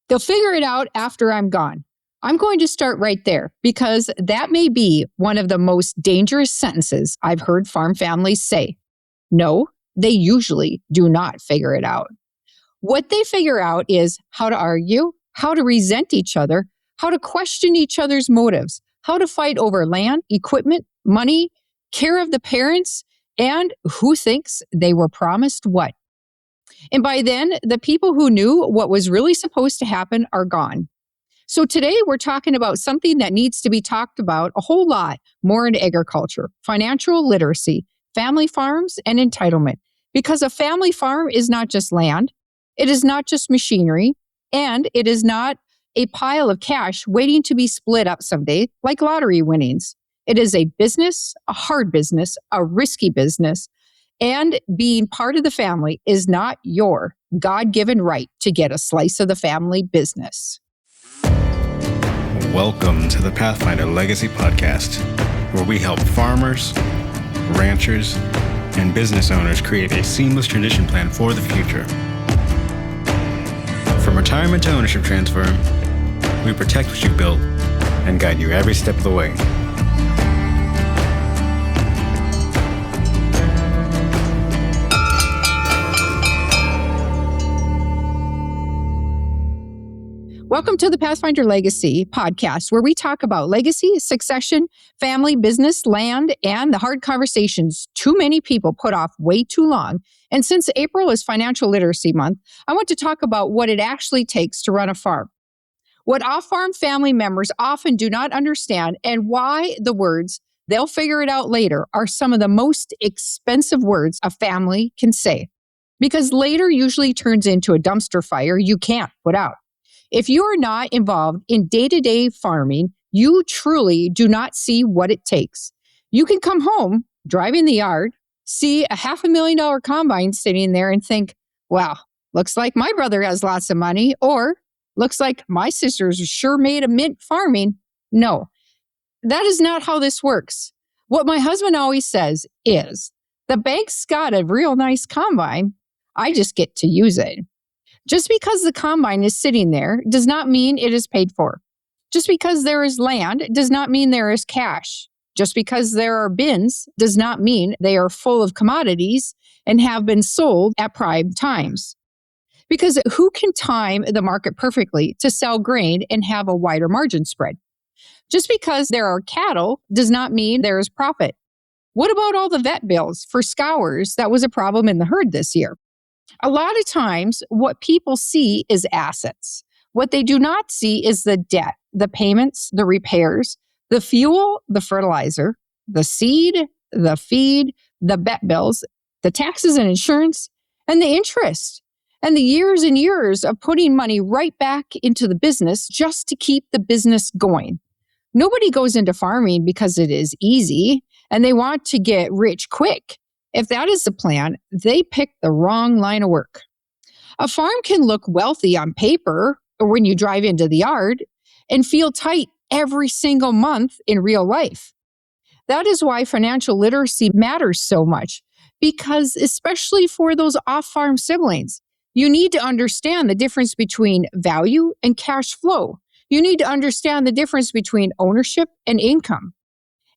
They'll figure it out after I'm gone. I'm going to start right there because that may be one of the most dangerous sentences I've heard farm families say. No, they usually do not figure it out. What they figure out is how to argue, how to resent each other, how to question each other's motives, how to fight over land, equipment, money, care of the parents, and who thinks they were promised what. And by then, the people who knew what was really supposed to happen are gone. So today we're talking about something that needs to be talked about a whole lot more in agriculture, financial literacy, family farms, and entitlement. Because a family farm is not just land, it is not just machinery, and it is not a pile of cash waiting to be split up someday like lottery winnings. It is a business, a hard business, a risky business, and being part of the family is not your God-given right to get a slice of the family business. Welcome to the Pathfinder Legacy Podcast, where we help farmers, ranchers, and business owners create a seamless transition plan for the future. From retirement to ownership transfer, we protect what you've built and guide you every step of the way. Welcome to the Pathfinder Legacy Podcast, where we talk about legacy, succession, family, business, land, and the hard conversations too many people put off way too long. And since April is Financial Literacy Month, I want to talk about what it actually takes to run a farm. What off-farm family members often do not understand and why the words, "they'll figure it out later," are some of the most expensive words a family can say. Because later usually turns into a dumpster fire you can't put out. If you are not involved in day-to-day farming, you truly do not see what it takes. You can come home, drive in the yard, see a $500,000 combine sitting there and think, wow, looks like my brother has lots of money, or looks like my sisters sure made a mint farming. No, that is not how this works. What my husband always says is, the bank's got a real nice combine, I just get to use it. Just because the combine is sitting there does not mean it is paid for. Just because there is land does not mean there is cash. Just because there are bins does not mean they are full of commodities and have been sold at prime times. Because who can time the market perfectly to sell grain and have a wider margin spread? Just because there are cattle does not mean there is profit. What about all the vet bills for scours that was a problem in the herd this year? A lot of times, what people see is assets. What they do not see is the debt, the payments, the repairs, the fuel, the fertilizer, the seed, the feed, the vet bills, the taxes and insurance, and the interest, and the years and years of putting money right back into the business just to keep the business going. Nobody goes into farming because it is easy and they want to get rich quick. If that is the plan, they picked the wrong line of work. A farm can look wealthy on paper or when you drive into the yard and feel tight every single month in real life. That is why financial literacy matters so much, because especially for those off-farm siblings, you need to understand the difference between value and cash flow. You need to understand the difference between ownership and income.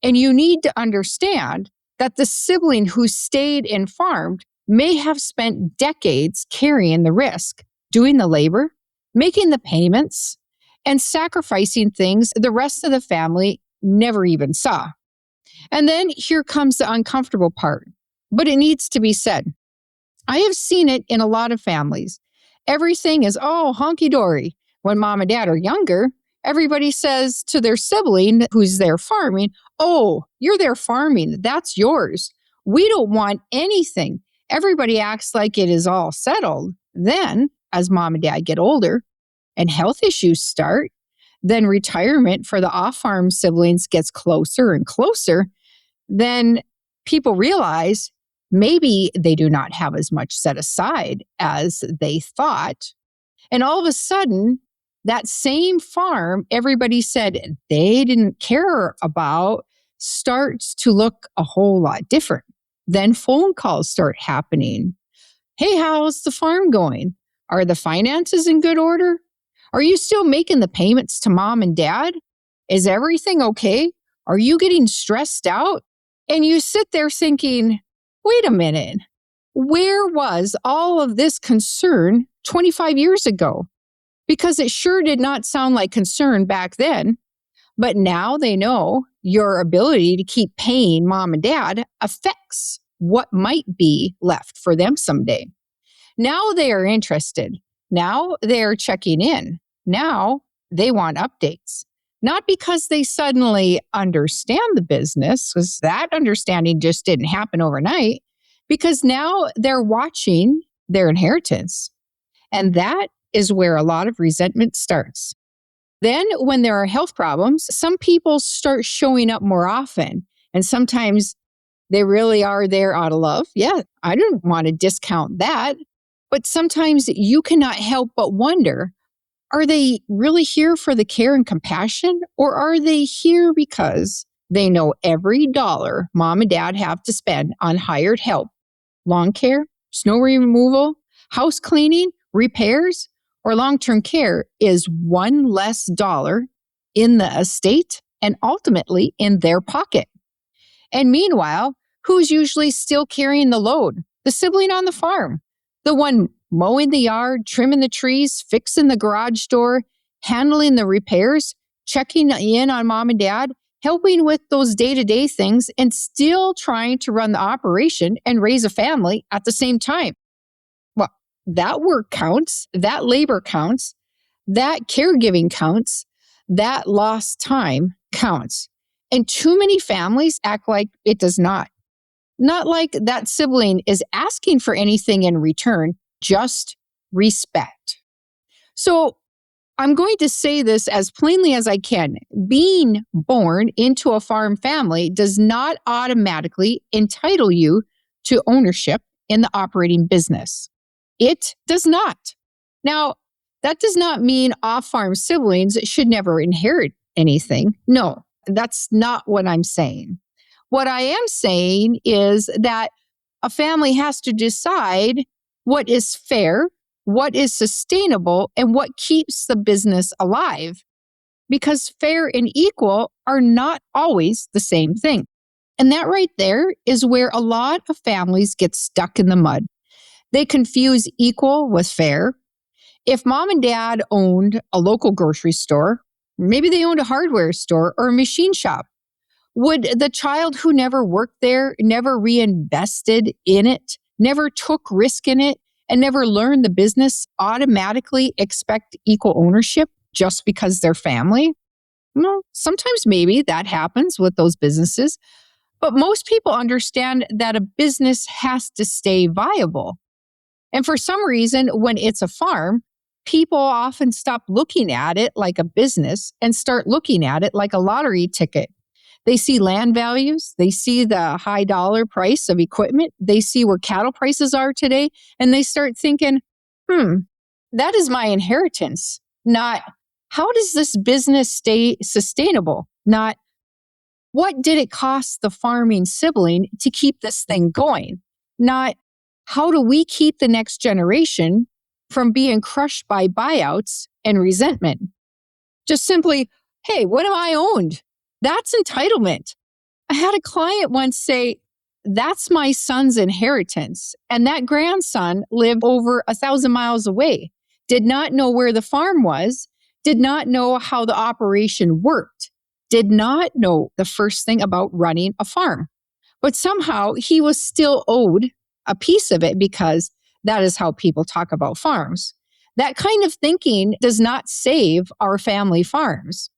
And you need to understand that the sibling who stayed and farmed may have spent decades carrying the risk, doing the labor, making the payments, and sacrificing things the rest of the family never even saw. And then here comes the uncomfortable part, but it needs to be said. I have seen it in a lot of families. Everything is, honky-dory. When mom and dad are younger, everybody says to their sibling who's there farming, "Oh, you're there farming. That's yours. We don't want anything." Everybody acts like it is all settled. Then, as mom and dad get older and health issues start, then retirement for the off-farm siblings gets closer and closer. Then people realize maybe they do not have as much set aside as they thought. And all of a sudden, that same farm everybody said they didn't care about starts to look a whole lot different. Then phone calls start happening. "Hey, how's the farm going? Are the finances in good order? Are you still making the payments to mom and dad? Is everything okay? Are you getting stressed out? And you sit there thinking, wait a minute, where was all of this concern 25 years ago? Because it sure did not sound like concern back then. But now they know your ability to keep paying mom and dad affects what might be left for them someday. Now they are interested. Now they are checking in. Now they want updates. Not because they suddenly understand the business, because that understanding just didn't happen overnight, because now they're watching their inheritance. And that is where a lot of resentment starts. Then, when there are health problems, some people start showing up more often. And sometimes they really are there out of love. Yeah, I don't want to discount that. But sometimes you cannot help but wonder, are they really here for the care and compassion? Or are they here because they know every dollar mom and dad have to spend on hired help, lawn care, snow removal, house cleaning, repairs, or long-term care is one less dollar in the estate and ultimately in their pocket? And meanwhile, who's usually still carrying the load? The sibling on the farm, the one mowing the yard, trimming the trees, fixing the garage door, handling the repairs, checking in on mom and dad, helping with those day-to-day things, and still trying to run the operation and raise a family at the same time. Well, that work counts, that labor counts, that caregiving counts, that lost time counts. And too many families act like it does not. Not like that sibling is asking for anything in return, just respect. So I'm going to say this as plainly as I can. Being born into a farm family does not automatically entitle you to ownership in the operating business. It does not. Now, that does not mean off-farm siblings should never inherit anything. No, that's not what I'm saying. What I am saying is that a family has to decide what is fair, what is sustainable, and what keeps the business alive. Because fair and equal are not always the same thing. And that right there is where a lot of families get stuck in the mud. They confuse equal with fair. If mom and dad owned a local grocery store, maybe they owned a hardware store or a machine shop, would the child who never worked there, never reinvested in it, never took risk in it, and never learned the business automatically expect equal ownership just because they're family? Well, sometimes maybe that happens with those businesses, but most people understand that a business has to stay viable. And for some reason, when it's a farm, people often stop looking at it like a business and start looking at it like a lottery ticket. They see land values, they see the high dollar price of equipment, they see where cattle prices are today, and they start thinking, that is my inheritance. Not, how does this business stay sustainable? Not, what did it cost the farming sibling to keep this thing going? Not, how do we keep the next generation from being crushed by buyouts and resentment? Just simply, hey, what am I owned? That's entitlement. I had a client once say, that's my son's inheritance. And that grandson lived over 1,000 miles away, did not know where the farm was, did not know how the operation worked, did not know the first thing about running a farm. But somehow he was still owed a piece of it because that is how people talk about farms. That kind of thinking does not save our family farms.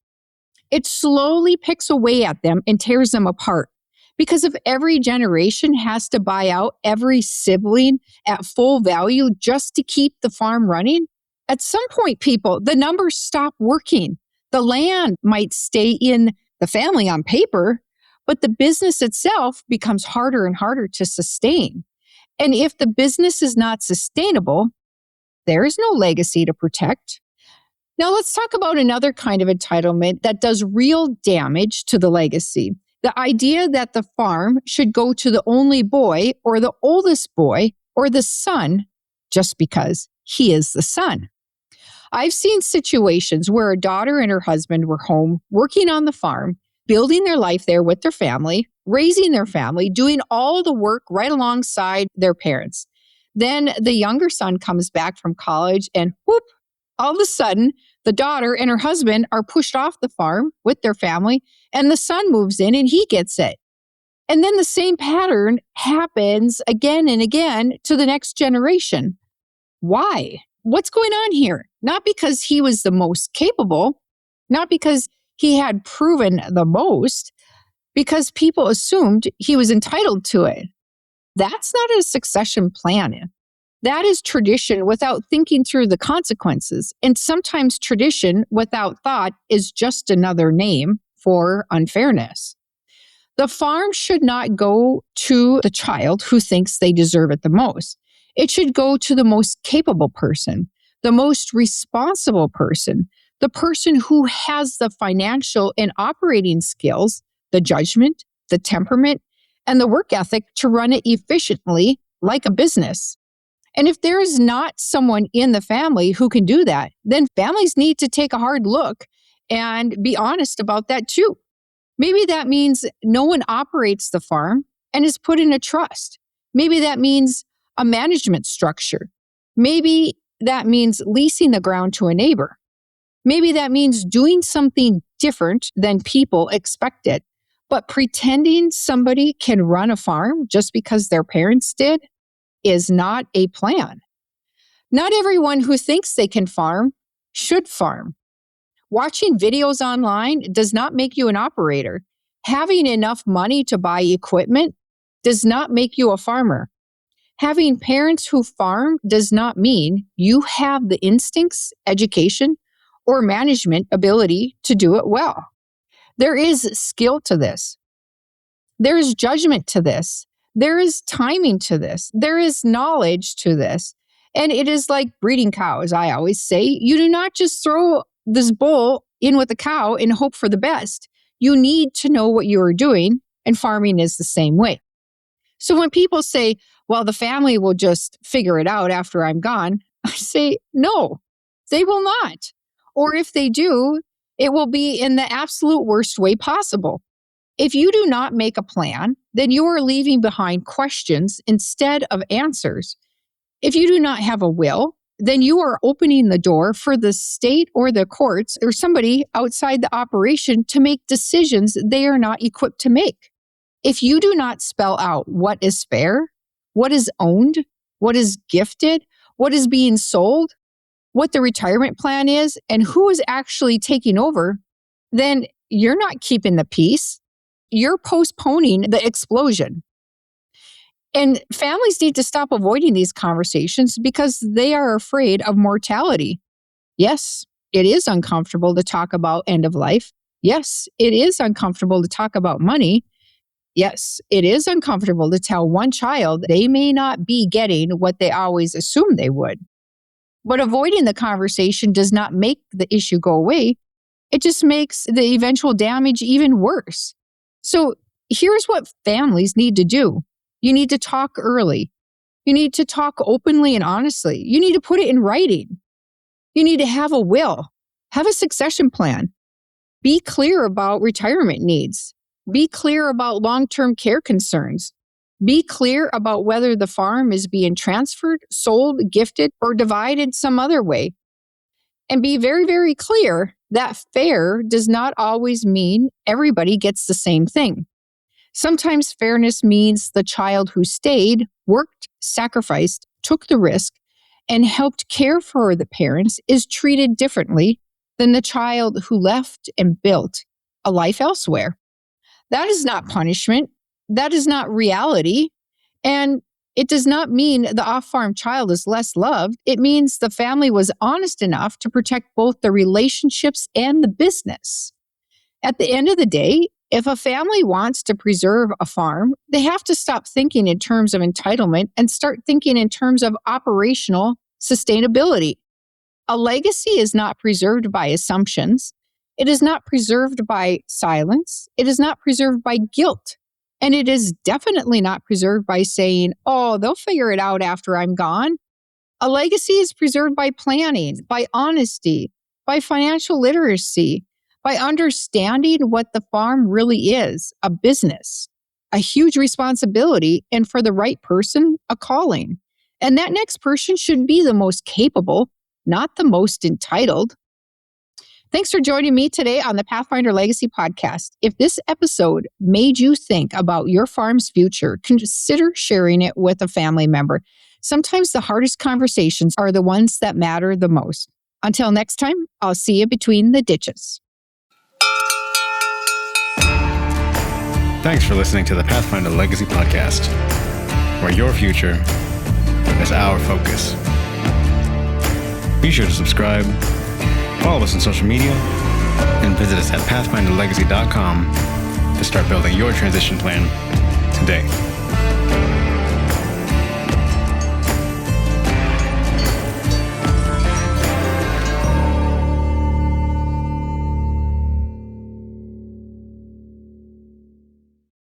It slowly picks away at them and tears them apart. Because if every generation has to buy out every sibling at full value just to keep the farm running, at some point, people, the numbers stop working. The land might stay in the family on paper, but the business itself becomes harder and harder to sustain. And if the business is not sustainable, there is no legacy to protect. Now, let's talk about another kind of entitlement that does real damage to the legacy. The idea that the farm should go to the only boy or the oldest boy or the son just because he is the son. I've seen situations where a daughter and her husband were home working on the farm, building their life there with their family, raising their family, doing all the work right alongside their parents. Then the younger son comes back from college and whoop, all of a sudden, the daughter and her husband are pushed off the farm with their family, and the son moves in and he gets it. And then the same pattern happens again and again to the next generation. Why? What's going on here? Not because he was the most capable, not because he had proven the most, because people assumed he was entitled to it. That's not a succession plan. That is tradition without thinking through the consequences. And sometimes tradition without thought is just another name for unfairness. The farm should not go to the child who thinks they deserve it the most. It should go to the most capable person, the most responsible person, the person who has the financial and operating skills, the judgment, the temperament, and the work ethic to run it efficiently like a business. And if there is not someone in the family who can do that, then families need to take a hard look and be honest about that too. Maybe that means no one operates the farm and is put in a trust. Maybe that means a management structure. Maybe that means leasing the ground to a neighbor. Maybe that means doing something different than people expected. But pretending somebody can run a farm just because their parents did is not a plan. Not everyone who thinks they can farm should farm. Watching videos online does not make you an operator. Having enough money to buy equipment does not make you a farmer. Having parents who farm does not mean you have the instincts, education, or management ability to do it well. There is skill to this. There is judgment to this. There is timing to this. There is knowledge to this. And it is like breeding cows, I always say. You do not just throw this bull in with the cow and hope for the best. You need to know what you are doing, and farming is the same way. So when people say, well, the family will just figure it out after I'm gone, I say, no, they will not. Or if they do, it will be in the absolute worst way possible. If you do not make a plan, then you are leaving behind questions instead of answers. If you do not have a will, then you are opening the door for the state or the courts or somebody outside the operation to make decisions they are not equipped to make. If you do not spell out what is fair, what is owned, what is gifted, what is being sold, what the retirement plan is, and who is actually taking over, then you're not keeping the peace. You're postponing the explosion. And families need to stop avoiding these conversations because they are afraid of mortality. Yes, it is uncomfortable to talk about end of life. Yes, it is uncomfortable to talk about money. Yes, it is uncomfortable to tell one child they may not be getting what they always assumed they would. But avoiding the conversation does not make the issue go away. It just makes the eventual damage even worse. So here's what families need to do. You need to talk early. You need to talk openly and honestly. You need to put it in writing. You need to have a will, have a succession plan. Be clear about retirement needs. Be clear about long-term care concerns. Be clear about whether the farm is being transferred, sold, gifted, or divided some other way. And be very, very clear that fair does not always mean everybody gets the same thing. Sometimes fairness means the child who stayed, worked, sacrificed, took the risk, and helped care for the parents is treated differently than the child who left and built a life elsewhere. That is not punishment. That is not reality. And it does not mean the off-farm child is less loved. It means the family was honest enough to protect both the relationships and the business. At the end of the day, if a family wants to preserve a farm, they have to stop thinking in terms of entitlement and start thinking in terms of operational sustainability. A legacy is not preserved by assumptions. It is not preserved by silence. It is not preserved by guilt. And it is definitely not preserved by saying, oh, they'll figure it out after I'm gone. A legacy is preserved by planning, by honesty, by financial literacy, by understanding what the farm really is, a business, a huge responsibility, and for the right person, a calling. And that next person should be the most capable, not the most entitled. Thanks for joining me today on the Pathfinder Legacy Podcast. If this episode made you think about your farm's future, consider sharing it with a family member. Sometimes the hardest conversations are the ones that matter the most. Until next time, I'll see you between the ditches. Thanks for listening to the Pathfinder Legacy Podcast, where your future is our focus. Be sure to subscribe, follow us on social media, and visit us at pathfinderlegacy.com to start building your transition plan today.